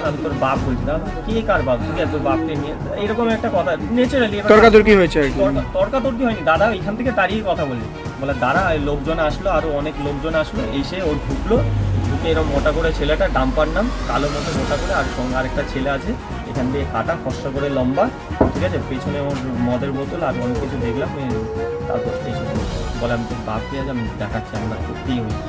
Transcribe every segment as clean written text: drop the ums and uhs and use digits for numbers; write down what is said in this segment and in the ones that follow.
আমি তোর বাপ বলছি। দাদা কে কার বাপ, তুই তোর বাপকে নিয়ে এরকম একটা কথা ন্যাচারালি তর্কাতর্কি হয়েছে। তর্কাতর্কি হয়নি, দাদা এখান থেকে দাঁড়িয়ে কথা বলে দাঁড়া, লোকজন আসলো, আরো অনেক লোকজন আসলো, এসে ওর ঢুকলো, ঢুকে এরকম মোটা করে ছেলেটা, ডাম্পার নাম, কালো মতো মোটা করে, আর সঙ্গে আরেকটা ছেলে আছে এখান দিয়ে কাটা, ফর্সা করে লম্বা, ঠিক আছে, পেছনে ওর মদের বোতল আর অনেক কিছু দেখলাম। তারপর পেছনে বলে আমি তোর বাপকে আজ আমি দেখাচ্ছি, আমরা সত্যিই হয়েছি।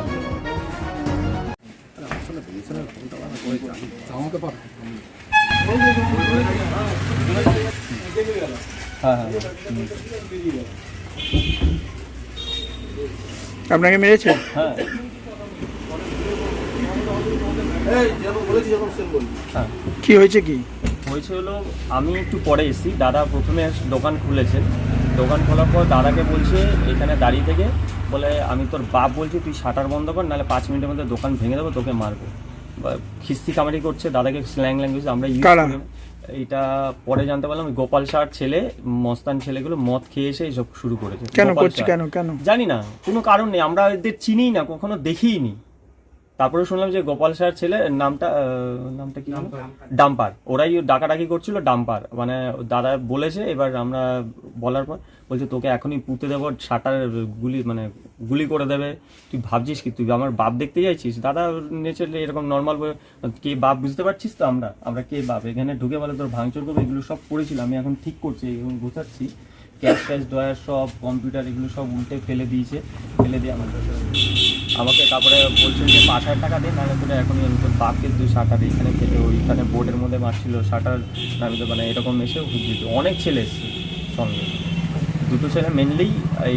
হ্যাঁ হ্যাঁ, আপনাকে মেরেছে? হ্যাঁ হ্যাঁ। কি হয়েছে কি হয়েছে হলো, আমি একটু পরে এসেছি, দাদা প্রথমে দোকান খুলেছেন, দোকান খোলার পর দাদাকে বলছে এখানে দাঁড়িয়ে থেকে, বলে আমি তোর বাপ বলছি তুই শাটার বন্ধ কর, নাহলে 5 মিনিটের মধ্যে দোকান ভেঙে দেবো, তোকে মারবো। খিস্তি কামারি করছে, দাদাকে স্ল্যাং ল্যাঙ্গুয়েজ আমরা ইউজ করি। এটা পরে জানতে পারলাম গোপাল শাহর ছেলে, মস্তান ছেলেগুলো মদ খেয়ে এসে এইসব শুরু করেছে। কেন করছে, কেন কেন জানি না, কোনো কারণ নেই, আমরা এদের চিনিই না, কখনো দেখিই। তারপরে শুনলাম যে গোপাল শাহর ছেলে নামটা কি, ডাম্পার, ওরাই ডাকাডাকি করছিল, ডাম্পার মানে দাদা বলেছে। এবার আমরা বলার পর বলছে তোকে এখনই পুঁতে দেবো, শাটার গুলি করে দেবে, তুই ভাবছিস কি তুই আমার বাপ দেখতে চাইছিস? দাদা নেচারলি এরকম নর্মাল কে বাপ বুঝতে পারছিস তো, আমরা কে বাপ, এখানে ঢুকে বলে তোর ভাঙচুর করবে, এগুলো সব করেছিল, আমি এখন ঠিক করছি, এবং গোছাচ্ছি, ক্যাশ ট্যাশ ড্রয়ার সব, কম্পিউটার এগুলো সব উল্টে ফেলে দিয়েছে, ফেলে দিয়ে আমাকে তারপরে বলছেন যে 5,000 টাকা দিন, নাহলে তোরা এখনই আমি তোর বাপকে তুই শাটার এখানে ফেলে, ওইখানে বোর্ডের মধ্যে মারছিল শাটার, আমি তো মানে এরকম এসে হুক, অনেক ছেলে এসছে সঙ্গে, 2টো ছেলে মেনলি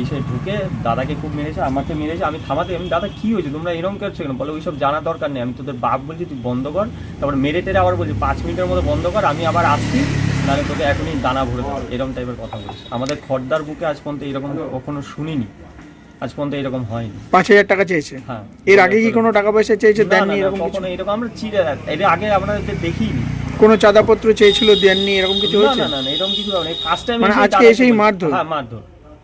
এসে ঢুকে দাদাকে খুব মেরেছে, আমাকে মেরেছে। আমি থামাতে, আমি দাদা কী হয়েছে তোমরা এরকম করছো কেন? বলে ওইসব জানার দরকার নেই, আমি তোদের বাপ বলছি তুই বন্ধ কর। তারপর মেরে টেরে আবার বলছি 5 মিনিটের মধ্যে বন্ধ কর, আমি আবার আসছি, নাহলে তোকে এখনই দানা ভরে দেবো, এরকম টাইপের কথা বলছে। আমাদের খড়দার বুকে আজ পর্যন্ত এরকম কখনো শুনিনি, আজ পর্যন্ত এরকম হয়নি। 5,000 টাকা চেয়েছে? হ্যাঁ। এর আগে কি কোনো টাকা পয়সা চেয়েছে, দেননি? এরকম কখনো এরকম আমরা এর আগে আমরা দেখিনি। কোনো চাঁদাপত্র চেয়েছিল, দেননি, এরকম কিছু হয়েছে? না, এরকম কিছু নেই। ফার্স্ট টাইম মানে আজকে এসেই মারধর? হ্যাঁ মারধর।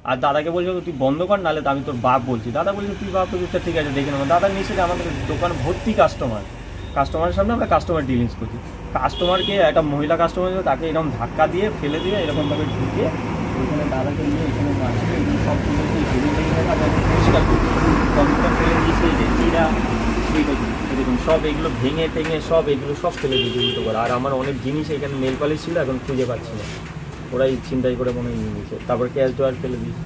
আর দাদাকে বলছে তুই বন্ধ কর, নাহলে আমি তোর বাপ বলছি। দাদা বলছে তুই বাপ বলছিস, ঠিক আছে দেখে নেবো। দাদা নিচে আমাদের দোকান ভর্তি কাস্টমারের সামনে আমরা কাস্টমার ডিলিংস করছি। কাস্টমারকে, একটা মহিলা কাস্টমার, তাকে এরকম ধাক্কা দিয়ে ফেলে দিয়ে এরকমভাবে ঢুকে ওইখানে দাদাকে নিয়ে এখানে মারছে, সব পরিষ্কার কম্পিউটার ফেলে দিয়েছে, রেজিরা দেখুন সব এগুলো ভেঙে টেঙে সব এগুলো সব ফেলে দিয়েছে উল্টো করে। আর আমার অনেক জিনিস এখানে নেল পালিশ ছিল, এখন খুঁজে পাচ্ছি না, ওরাই ছিনতাই করে মনে নিয়ে নিয়েছে। তারপর ক্যাশ ড্রয়ার ফেলে দিয়েছে।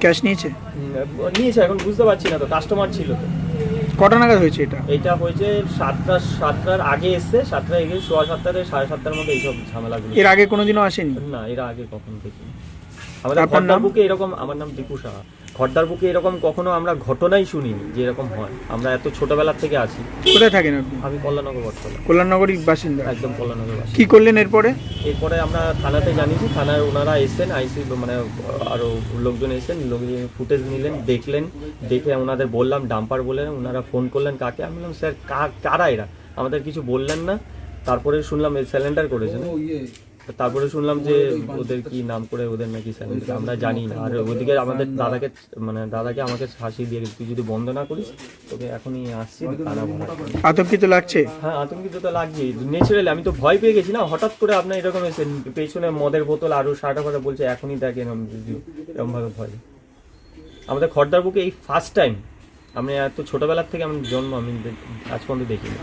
ক্যাশ নিয়েছে? নিয়েছে, এখন বুঝতে পারছি না তো, কাস্টমার ছিল তো। কটা নাগাদ হয়েছে এটা? এটা হয়েছে 7টার আগে এসছে, 7টার আগে, 7:15 7:30টার মধ্যে এইসব ঝামেলাগুলো। এর আগে কোনোদিনও আসেনি? না, এর আগে কখনো দেখিনি। আমাদের খড়দার বুকে এরকম, আমার নাম দীপু সাহা, খড়দার বুকে এরকম কখনো আমরা ঘটনাই শুনিনি যে এরকম হয়। আমরা এত ছোটবেলার থেকে আছি। কোথায় থাকেন আপনি? আমি কল্যাণনগর বটতলা। কল্যাণনগরী বাসিন্দা? একদম কল্যাণনগর বাসিন্দা। কি করলেন এরপরে? এরপরে আমরা থানাতে জানিয়েছি, থানায় ওনারা এসেছেন, আইসি মানে আরও লোকজন এসেছেন, লোকজন ফুটেজ নিলেন, দেখলেন, দেখে ওনাদের বললাম ডাম্পার বলে, ওনারা ফোন করলেন কাকে, আমি বললাম স্যার কারা এরা, আমাদের কিছু বললেন না। তারপরে শুনলাম স্যালেন্ডার করেছেন, তারপরে শুনলাম যে ওদের কি নাম করে ওদের নাকি স্যালেন্ডার, আমরা জানি না। আর ওদিকে আমাদের দাদাকে আমাকে ফাঁসি দিয়ে গেছে, তুই যদি বন্ধ না করিস তোকে এখনই আসছি থানা ভরা। আতঙ্কিত লাগছে? হ্যাঁ আতঙ্কিত তো লাগছেই, ন্যাচারালি আমি তো ভয় পেয়ে গেছি না, হঠাৎ করে আপনার এরকম এসে পেছনে মদের বোতল আরও শাটা ফাটা বলছে এখনই দেখেন, এরকমভাবে ভয়। আমাদের খড়দার বুকে এই ফার্স্ট টাইম, আমি এত ছোটোবেলার থেকে আমি জন্ম, আমি আজ পর্যন্ত দেখিনি।